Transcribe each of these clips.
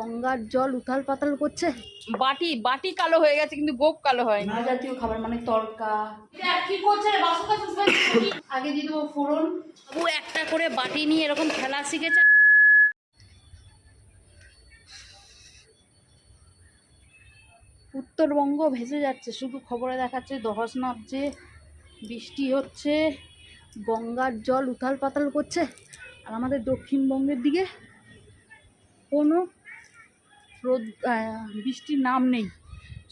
গঙ্গার জল উথাল পাতাল করছে। বাটি বাটি কালো হয়ে গেছে কিন্তু গোপ কালো হয় না। জাতীয় খাবার মানে তরকা। কি করছে রে? আগে দিয়ে দেবো ফোড়ন। ও একটা করে বাটি নিয়ে এরকম খেলা শিখেছে। উত্তরবঙ্গ ভেসে যাচ্ছে, শুধু খবরে দেখাচ্ছে ধস নামছে, বৃষ্টি হচ্ছে, গঙ্গার জল উথাল পাতাল করছে। আর আমাদের দক্ষিণবঙ্গের দিকে কোনো রোদ বৃষ্টির নাম নেই।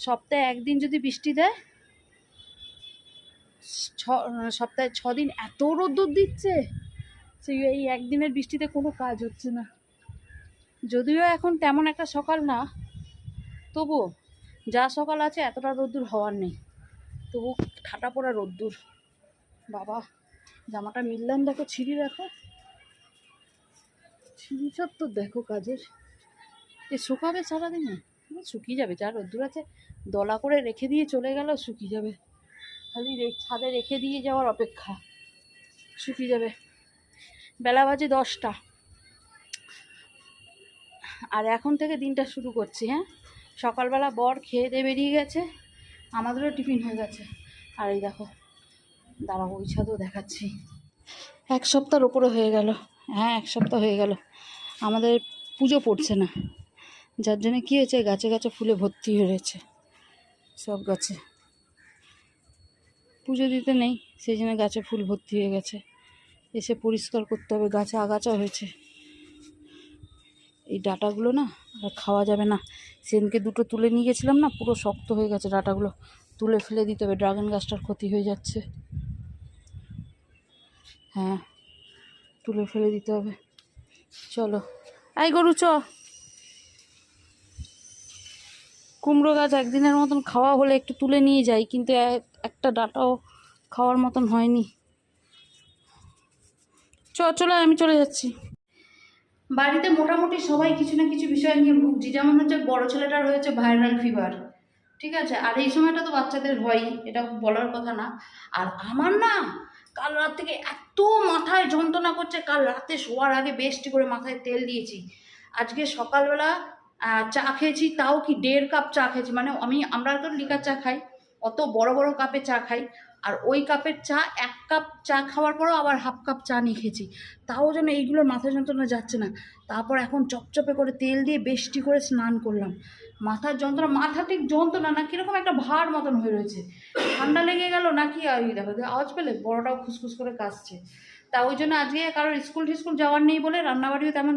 সপ্তাহে একদিন যদি বৃষ্টি দেয়, সপ্তাহে 6 দিন এত রোদ্দুর দিচ্ছে, সেই এই একদিনের বৃষ্টিতে কোনো কাজ হচ্ছে না। যদিও এখন তেমন একটা সকাল না, তবুও যা সকাল আছে এতটা রোদ্দুর হওয়ার নেই, তবু ঠাটা পড়া রোদ্দুর। বাবা জামাটা মিললাম, দেখো ছিঁড়ি, দেখো ছিঁড়ি সব তো, দেখো কাজের। এ শুকাবে সারাদিনে? শুকিয়ে যাবে, যা রোদ্দুর আছে দলা করে রেখে দিয়ে চলে গেল, শুকিয়ে যাবে। খালি ছাদে রেখে দিয়ে যাওয়ার অপেক্ষা, শুকিয়ে যাবে। বেলা বাজে 10টা, আর এখন থেকে দিনটা শুরু করছি। হ্যাঁ, সকালবেলা বর খেয়ে দিয়ে বেরিয়ে গেছে, আমাদেরও টিফিন হয়ে গেছে। আর এই দেখো, দাঁড়াবো ওই ছাদেও দেখাচ্ছি। 1 সপ্তাহর ওপরে হয়ে গেল। হ্যাঁ, 1 সপ্তাহ হয়ে গেল আমাদের পুজো পড়ছে না, যার জন্য কী হয়েছে, গাছে গাছে ফুলে ভর্তি হয়ে রয়েছে, সব গাছে পুজো দিতে নেই, সেই জন্য গাছে ফুল ভর্তি হয়ে গেছে। এসে পরিষ্কার করতে হবে, গাছে আগাছা হয়েছে। এই ডাঁটাগুলো না আর খাওয়া যাবে না। সেদিনকে 2টো তুলে নিয়ে গেছিলাম না, পুরো শক্ত হয়ে গেছে ডাঁটাগুলো, তুলে ফেলে দিতে হবে, ড্রাগন গাছটার ক্ষতি হয়ে যাচ্ছে। হ্যাঁ, তুলে ফেলে দিতে হবে। চলো, এই গরু চ। কুমড়ো গাছ একদিনের মতন খাওয়া হলে একটু তুলে নিয়ে যাই, কিন্তু একটা ডাঁটাও খাওয়ার মতন হয়নি। চলো, আমি চলে যাচ্ছি। বাড়িতে মোটামুটি সবাই কিছু না কিছু বিষয় নিয়ে ভুগছি। যেমন হচ্ছে বড় ছেলেটার হয়েছে ভাইরাল ফিভার, ঠিক আছে, আর এই সময়টা তো বাচ্চাদের হয়ই, এটা বলার কথা না। আর আমার না কাল রাত থেকে এত মাথায় যন্ত্রণা করছে, কাল রাতে শোয়ার আগে বেশটি করে মাথায় তেল দিয়েছি। আজকে সকালবেলা চা খেয়েছি, তাও কি 1.5 কাপ চা খেয়েছি। মানে আমরা তো লিকার চা খাই, অত বড় বড় কাপে চা খাই, আর ওই কাপের চা 1 কাপ চা খাওয়ার পরও আবার ½ কাপ চা নিয়ে খেয়েছি, তাও যেন এইগুলোর মাথা যন্ত্রণা যাচ্ছে না। তারপর এখন চপচপে করে তেল দিয়ে বেশটি করে স্নান করলাম। মাথার যন্ত্রণা, মাথা ঠিক যন্ত্রণা না, কীরকম একটা ভার মতন হয়ে রয়েছে। ঠান্ডা লেগে গেল নাকি, দেখো আওয়াজ পেলে বড়টাও খুসখুস করে কাশছে। তা ওই জন্য আজকে কারোর স্কুল টিস্কুল যাওয়ার নেই বলে রান্নাবাড়িও তেমন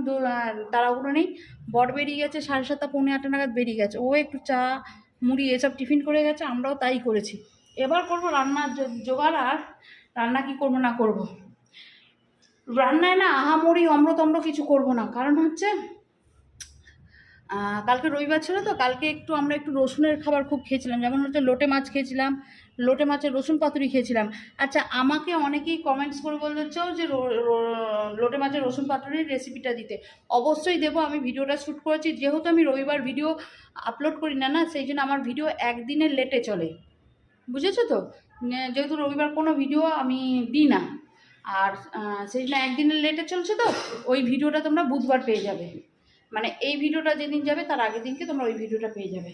তাড়াহুড়ো নেই। বর বেরিয়ে গেছে 7:30 পৌনে 8 নাগাদ বেরিয়ে গেছে, ও একটু চা মুড়ি এসব টিফিন করে গেছে, আমরাও তাই করেছি। এবার করবো রান্নার জোগাড়। আর রান্না কি করবো না করবো, রান্নায় না আহামরি অমৃত কিছু করবো না, কারণ হচ্ছে কালকে রবিবার ছিল তো, কালকে আমরা একটু রসুনের খাবার খুব খেয়েছিলাম। যেমন হচ্ছে লোটে মাছ খেয়েছিলাম, লোটে মাছের রসুন পাতুরি খেয়েছিলাম। আচ্ছা, আমাকে অনেকেই কমেন্টস করে বলতেছো যে লোটে মাছের রসুন পাতুরির রেসিপিটা দিতে। অবশ্যই দেবো, আমি ভিডিওটা শ্যুট করেছি। যেহেতু আমি রবিবার ভিডিও আপলোড করি না, সেই জন্য আমার ভিডিও একদিনের লেটে চলে, বুঝেছো তো। যেহেতু রবিবার কোনো ভিডিও আমি দিই না, আর সেই জন্য একদিনের লেটে চলছে, তো ওই ভিডিওটা তোমরা বুধবার পেয়ে যাবে। মানে এই ভিডিওটা যেদিন যাবে তার আগের দিনকে তোমরা ওই ভিডিওটা পেয়ে যাবে।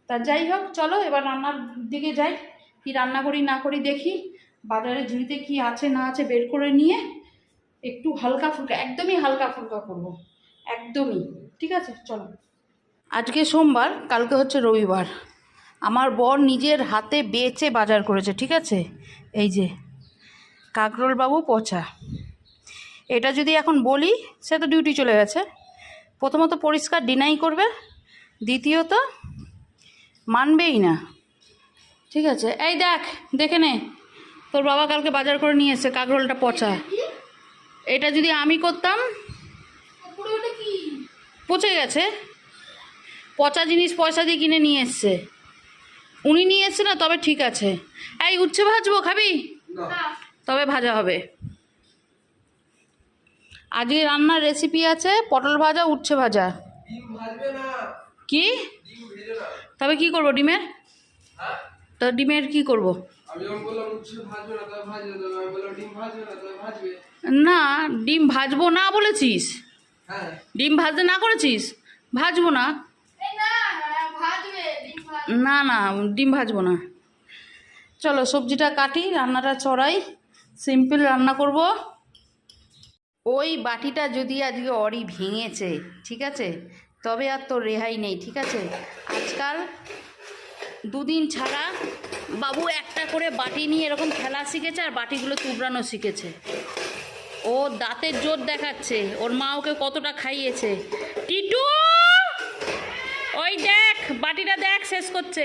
তা যাই হোক, চলো এবার রান্নার দিকে যাই। কি রান্না করি না করি দেখি, বাজারে ঝুড়িতে কি আছে না আছে বের করে নিয়ে একটু হালকা ফুলকা, একদমই হালকা ফুলকা করবো, একদমই। ঠিক আছে, চলো। আজকে সোমবার, কালকে হচ্ছে রবিবার। আমার বর নিজের হাতে বেচে বাজার করেছে, ঠিক আছে। এই যে কাকরোল বাবু পচা, এটা যদি এখন বলি সে তো ডিউটি চলে গেছে। প্রথমত পরিষ্কার ডিনাই করবে, দ্বিতীয়ত মানবেই না, ঠিক আছে। এই দেখে নে, তোর বাবা কালকে বাজার করে নিয়ে এসছে কাকরোলটা পচা। এটা যদি আমি করতাম, পচে গেছে, পচা জিনিস পয়সা দিয়ে কিনে নিয়ে এসছে, উনি নিয়ে এসছে না, তবে ঠিক আছে। এই উচ্ছে ভাজবো, খাবি? তবে ভাজা হবে। আজকে রান্নার রেসিপি আছে পটল ভাজা, উচ্ছে ভাজা। কি তবে কি করবো ডিমের? তো ডিমের কি করবো? না, ডিম ভাজবো না বলেছিস? ডিম ভাজতে না করেছিস ভাজবো না, না না ডিম ভাজবো না। চলো সবজিটা কাটি, রান্নাটা চড়াই, সিম্পল রান্না করব। ওই বাটিটা যদি আজকে অরি ভেঙেছে, ঠিক আছে, তবে আর তোর রেহাই নেই, ঠিক আছে। আজকাল দুদিন ছাড়া বাবু একটা করে বাটি নিয়ে এরকম খেলা শিখেছে আর বাটিগুলো তুবড়ানো শিখেছে। ও দাঁতের জোর দেখাচ্ছে, ওর মা ওকে কতটা খাইয়েছে। টিটু ওই দেখ বাটিটা দেখ শেষ করছে।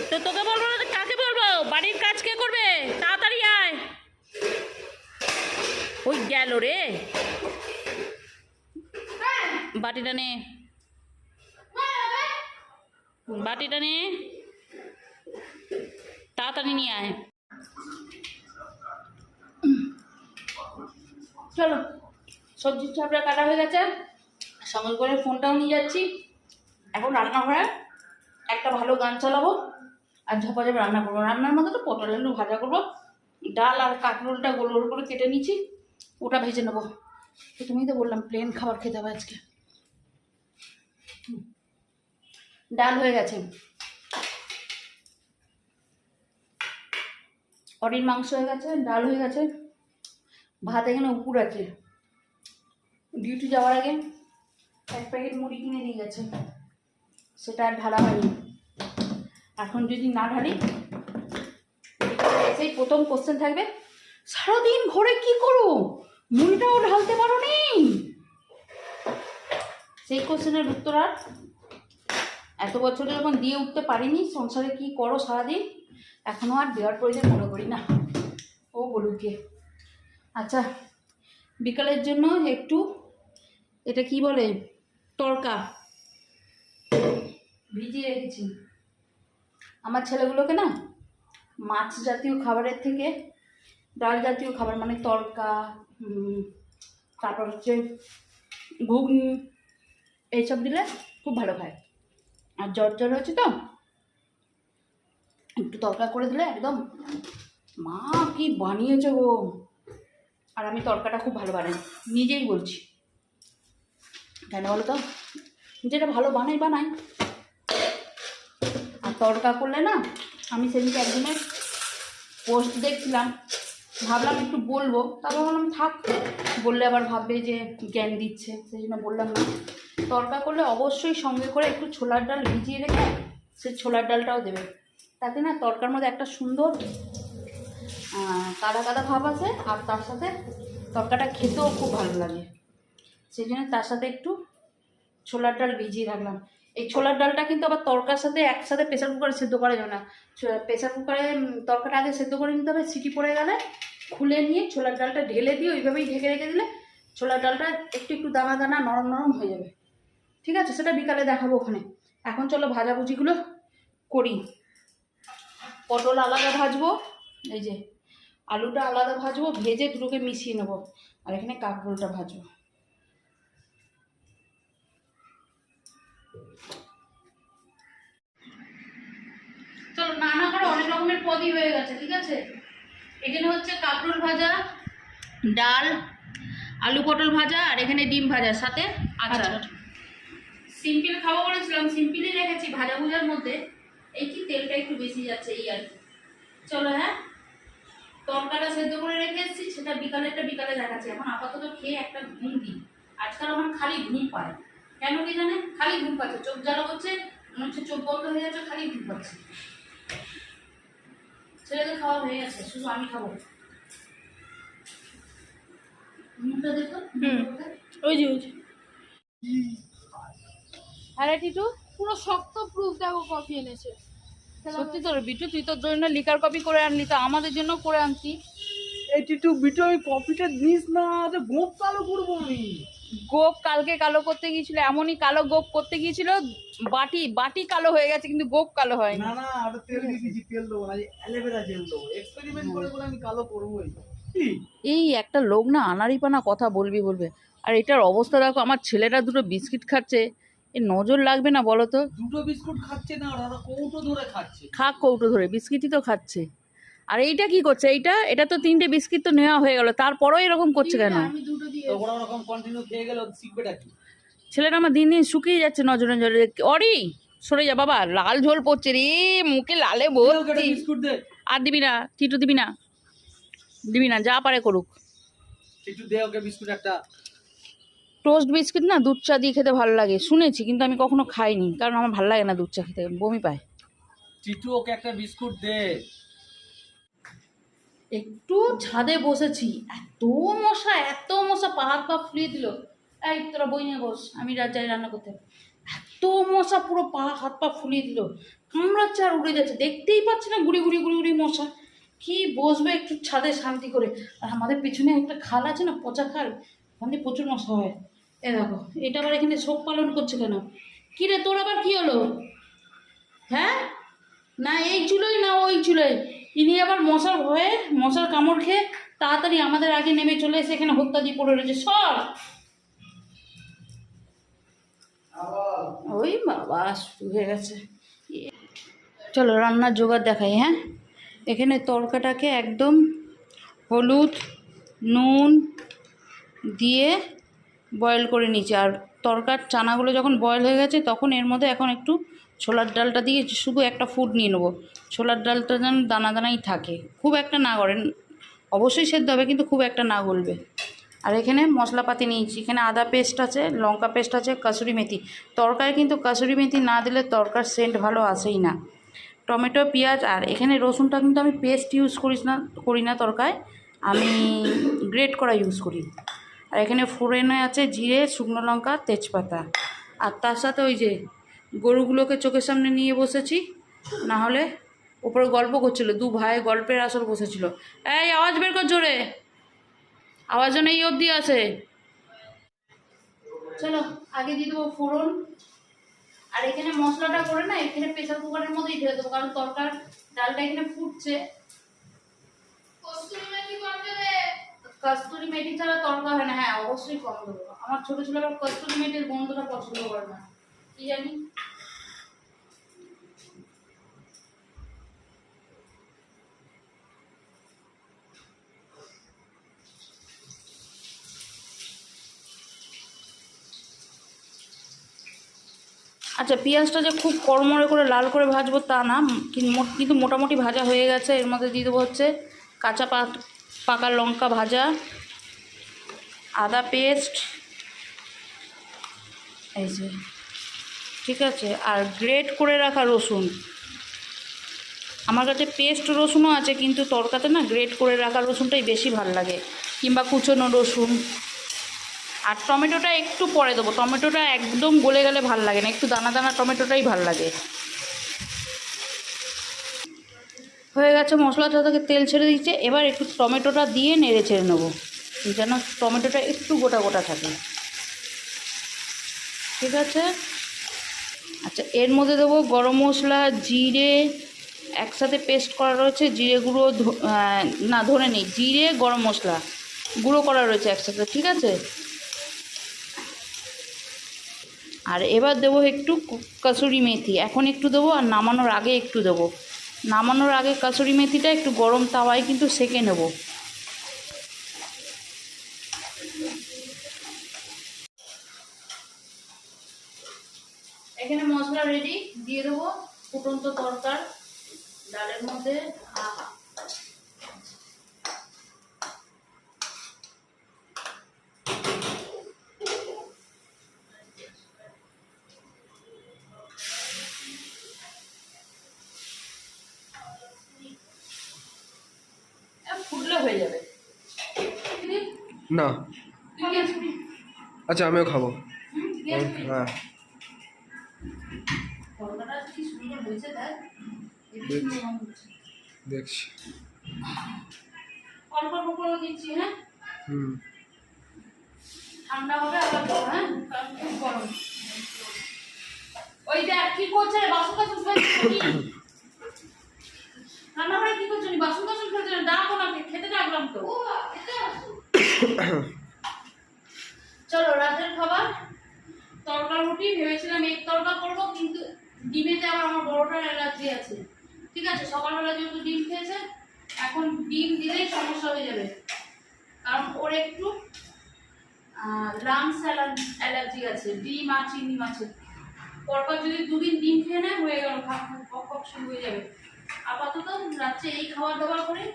তো তোকে বলবো না, কাকে বলবো? বাড়ির কাজ কে করবে? তাড়াতাড়ি আয়। ওই গেল রে, বাটিটা নে, বাটিটা নে, তাড়াতাড়ি নিয়ে আয়। চলো সবজির চাপড়া কাটা হয়ে গেছে, সঙ্গে করে ফোনটাও নিয়ে যাচ্ছি। এখন রান্নাঘরে একটা ভালো গান চালাবো আর ঝপাঝপ রান্না করবো। রান্নার মধ্যে তো পটল আলু ভাজা করবো, ডাল আর কাঁকরোলটা গোল গোল করে কেটে নিচ্ছি, ওটা ভেজে নেবো। তো তুমি তো বললাম প্লেন খাবার খেতে হবে আজকে। ডাল হয়ে গেছে, অরির মাংস হয়ে গেছে, ডাল হয়ে গেছে, ভাত এখানে উপর আছে। ডিউটি যাওয়ার আগে এক প্যাকেট মুড়ি কিনে নিয়ে গেছে, সেটা আর ঢালা হয়নি। এখন যদি না ঢালি এসেই প্রথম কোশ্চেন থাকবে, সারাদিন ঘরে কি করো, মুড়িটাও ঢালতে পারো নি। সেই কোশ্চেনের উত্তর আর এত বছরে যখন দিয়ে উঠতে পারিনি, সংসারে কি করো সারাদিন, এখনও আর দেওয়ার প্রয়োজন মনে করি না। ও বলুক কে। আচ্ছা বিকালের জন্য একটু, এটা কি বলে, তড়কা ভিজিয়ে রেখেছি। আমার ছেলেগুলোকে না মাছ জাতীয় খাবারের থেকে ডাল জাতীয় খাবার, মানে তড়কা, তারপর হচ্ছে ঘুগনি, এইসব দিলে খুব ভালো খায়। আর জ্বর জ্বর হয়েছে তো একটু তড়কা করে দিলে একদম, মা কি বানিয়েছে গো। আর আমি তড়কাটা খুব ভালো বানাই, নিজেই বলছি। কেন বলো তো, যেটা ভালো বানাই। আর তড়কা করলে না, আমি সেদিনকে একদিনের পোস্ট দেখছিলাম, ভাবলাম একটু বলবো, তারপর বললাম থাক, বললে আবার ভাববে যে জ্ঞান দিচ্ছে, সেই জন্য বললাম না। তড়কা করলে অবশ্যই সঙ্গে করে একটু ছোলার ডাল ভিজিয়ে রেখে সেই ছোলার ডালটাও দেবে, তাতে না তড়কার মধ্যে একটা সুন্দর কাদা কাদা ভাব আসে, আর তার সাথে তড়কাটা খেতেও খুব ভালো লাগে। সেই জন্য তার সাথে একটু ছোলার ডাল ভিজিয়ে রাখলাম। এই ছোলার ডালটা কিন্তু আবার তড়কার সাথে একসাথে প্রেসার কুকারে সেদ্ধ করা যাবে না। প্রেসার কুকারে তড়কাটা আগে সেদ্ধ করে নিতে হবে, সিটি পড়ে গেলে খুলে নিয়ে ছোলার ডালটা ঢেলে দিয়ে ওইভাবেই ঢেকে রেখে দিলে ছোলার ডালটা একটু একটু দানা দানা নরম নরম হয়ে যাবে। ঠিক আছে, সেটা বিকালে দেখাবো ওখানে। এখন চলো ভাজাভুজিগুলো করি। পটল আলাদা ভাজবো, এই যে আলুটা আলাদা ভাজবো, ভেজে দুটোকে মিশিয়ে নেবো, আর এখানে কাঁকরোলটা ভাজবো। চলো রান্না করে অনেক রকমের পদই হয়ে গেছে, ঠিক আছে। এখানে হচ্ছে কাঁকরোল ভাজা, ডাল, আলু পটল ভাজা, আর এখানে ডিম ভাজা, সাথে আচার। সিম্পল খাবো বলেছিলাম, সিম্পলই রেখেছি ভাজা ভুজার মধ্যে, এই কি তেলটা একটু বেশি যাচ্ছে এই আর কি। চলো হ্যাঁ, তরকাটা সেদ্ধ করে রেখে এসেছি, সেটা বিকালে দেখাচ্ছি। এখন আপাতত খেয়ে একটা ঘুম দিই। আজকাল আমার খালি ঘুম পায়, কেন কি জানে, খালি ঘুম পাচ্ছে, চোখ জ্বালা করছে, মনে হচ্ছে চোখ বন্ধ হয়ে যাচ্ছে, খালি ঘুম পাচ্ছে। ছেলেদের খাওয়া হয়ে গেছে, শুধু আমি খাবো। মুখটা দেখো, ওই যে আরে টিটু পুরো শক্ত প্রুফ দেখো কফি এনেছে। সত্যি তোর বিটু, তুই তোর জন্য লিকার কপি করে আনলি, তো আমাদের জন্য করে আনছি। এই টিটু বিটু ওই কফিটা দিস না, তো গোপ কালো করবো আমি। গোপ কালকে কালো করতে গিয়েছিল, এমনই কালো গোপ করতে গিয়েছিল, বাটি কালো হয়ে গেছে কিন্তু গোপ কালো হয়নি। না না, ওটা তেল দিয়ে দিয়েছি, তেল দেবো না, অ্যালোভেরা জেল দেবো, এক্সপেরিমেন্ট করে বলে আমি কালো করবোই। এই একটা লোক না আনাড়িপানা কথা বলবে। আর এটার অবস্থা দেখো, আমার ছেলেরা দুটো বিস্কিট খাচ্ছে, এ নজর লাগবে না বলো তো? দুটো বিস্কুট খাচ্ছে না, ওরা কৌটো ধরে খাচ্ছে। খাক কৌটো ধরে, বিস্কিটই তো খাচ্ছে। আর এইটা কি করছে, এটা তো 3টে বিস্কিট তো নেওয়া হয়ে গেল, তারপরেও এরকম করছে কেন? আমি দুটো দিয়ে তো ওরা ওরকম কন্টিনিউ খেয়ে গেলে শিখবেটা কি? ছেলেটা আমার দিন দিন শুকিয়ে যাচ্ছে নজরে নজরে। অরি সরে যা বাবা, লাল ঝোল পড়ছে রে মুখে, লালে দে ওকে একটা ভর্তি। বিস্কুট দে। আর দিবি না টিটু, দিবি না, দিবি না, যা পারে করুক। একটু দে ওকে বিস্কুট একটা। টোস্ট বিস্কিট না দুধ চা দিয়ে খেতে ভালো লাগে শুনেছি, কিন্তু আমি কখনো খাইনি, কারণ আমার ভালো লাগে না দুধ চা খেতে, বমি পায়। টিটু ওকে একটা বিস্কুট দে। একটু ছাদে বসেছি, এত মশা পা হাত পা ফুলিয়ে দিল। এই তোরা বই নিয়ে বস, আমি যাই রান্না করতে। এত মশা পুরো পা হাত পা ফুলিয়ে দিল, কামড়াচ্ছে আর উড়ে যাচ্ছে, দেখতেই পাচ্ছি না গুড়ি গুড়ি গুড়ি গুড়ি মশা। কি বসবে একটু ছাদে শান্তি করে। আর আমাদের পিছনে একটা খাল আছে না, পচা খাল, ওখানে প্রচুর মশা হয়। এ দেখো, এটা আবার এখানে শোক পালন করছে কেন? কি রে তোর আবার কি হলো? হ্যাঁ, না এই চুলোই না ওই চুলোই। ইনি আবার মশার ভয়ে, মশার কামড় খেয়ে তাড়াতাড়ি আমাদের আগে নেমে চলে এসে এখানে হত্যা দিয়ে পড়ে রয়েছে সব। ওই বাবা শুরু হয়ে গেছে। চলো রান্নার জোগাড় দেখাই। হ্যাঁ, এখানে তরকাটাকে একদম হলুদ নুন দিয়ে বয়েল করে নিয়েছি। আর তরকার চানাগুলো যখন বয়েল হয়ে গেছে তখন এর মধ্যে এখন একটু ছোলার ডালটা দিয়ে শুধু একটা ফুট নিয়ে নেবো। ছোলার ডালটা যেন দানা দানাই থাকে, খুব একটা না করেন, অবশ্যই সেদ্ধ হবে কিন্তু খুব একটা না গলবে। আর এখানে মশলাপাতি নিয়েছি, এখানে আদা পেস্ট আছে, লঙ্কা পেস্ট আছে, কাসুরি মেথি। তরকারি কিন্তু কাসুরি মেথি না দিলে তরকার সেন্ট ভালো আসেই না। টমেটো পেঁয়াজ, আর এখানে রসুনটা কিন্তু আমি পেস্ট ইউজ করি না তরকায়, আমি গ্রেট করা ইউজ করি। আর এখানে ফোড়নে আছে জিরে, শুকনো লঙ্কা, তেজপাতা। আর তার সাথে ওই যে গরুগুলোকে চোখের সামনে নিয়ে বসেছি, না হলে ওপরে গল্প করছিল, দু ভাই গল্পের আসর বসেছিল। এই আওয়াজ বের কর জোরে, আওয়াজ যেন এই অবধি আছে। চলো আগে দিয়ে দেবো ফোড়ন। আর এখানে মশলাটা করে না এখানে প্রেসার কুকারের মধ্যেই ঢেলে দেবো, কারণ তরকার ডালটা এখানে ফুটছে। কস্তুরি মেথি কম দেবে। কস্তুরি মেথি ছাড়া তরকা হয় না। হ্যাঁ অবশ্যই কম দেবো, আমার ছোট ছেলে আবার কস্তুরি মেথির গন্ধটা পছন্দ করে না, কি জানি। আচ্ছা, পেঁয়াজটা যে খুব কড়মড়ে করে লাল করে ভাজবো তা না, কিন্তু মোটামুটি ভাজা হয়ে গেছে। এর মধ্যে দিয়ে দেবো হচ্ছে কাঁচা পাকা লঙ্কা ভাজা, আদা পেস্ট, এই যে, ঠিক আছে, আর গ্রেট করে রাখা রসুন। আমার কাছে পেস্ট রসুনও আছে, কিন্তু তরকাতে না গ্রেট করে রাখা রসুনটাই বেশি ভালো লাগে, কিংবা কুচনো রসুন। আর টমেটোটা একটু পরে দেবো, টমেটোটা একদম গলে গেলে ভাল লাগে না, একটু দানা দানা টমেটোটাই ভাল লাগে। হয়ে গেছে, মশলাটা থেকে তেল ছেড়ে দিচ্ছে। এবার একটু টমেটোটা দিয়ে নেড়ে ছেড়ে নেবো, যেন টমেটোটা একটু গোটা গোটা থাকে, ঠিক আছে। আচ্ছা, এর মধ্যে দেবো গরম মশলা, জিরে একসাথে পেস্ট করা রয়েছে, জিরে গুঁড়ো, না ধরে নেই, জিরে গরম মশলা গুঁড়ো করা রয়েছে একসাথে, ঠিক আছে। আর এবার দেবো একটু কাসুরি মেথি, এখন একটু দেবো, আর নামানোর আগে একটু দেবো। নামানোর আগে কাসুরি মেথিটা একটু গরম তাওয়ায় কিন্তু সেঁকে নেব। এখানে মশলা রেডি, দিয়ে দেবো ফুটন্ত তরকার ডালের মধ্যে। ফুটলে হয়ে যাবে না। আচ্ছা আমিও খাবো। হ্যাঁ তরকাটা কি সুন্দর হয়েছে, দেখ দেখছি। অল্প অল্প করে দিচ্ছি। হ্যাঁ, হুম। ঠান্ডা হবে আবার দেবো। হ্যাঁ, কারণ খুব গরম। ওই দেখ কি করছে রে, বাসন কাসন ফেলছে। রান্নাঘরে কি করছো? বাসন কাসন ফেলছে, ডাকো না, খেতে ডাকলাম তো। চলো রাতের খাবার, তরকা রুটি। ভেবেছিলাম এক তরকা করবো, কিন্তু ডিমেতে আবার আমার বড়টার অ্যালার্জি আছে, ঠিক আছে। সকালবেলা যেহেতু ডিম খেয়েছে, এখন ডিম দিলেই সমস্যা হয়ে যাবে, কারণ ওর একটু লাংস অ্যালার্জি আছে, ডিম আর চিংড়ি মাছের। পরপর যদি 2 দিন ডিম খেয়ে নেয় হয়ে গেল, কক কক শুরু হয়ে যাবে। আপাতত রাত্রে এই খাবার দাবার করে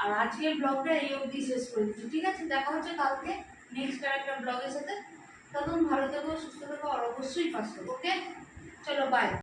আর আজকের ব্লগটা এই অবধি শেষ করে দিচ্ছি, ঠিক আছে? দেখা হচ্ছে কালকে নেক্সট একটা ব্লগের সাথে। তখন ভালো থেকো, সুস্থ থেকো আর অবশ্যই পাস থেকো, ওকে? চলো বাই।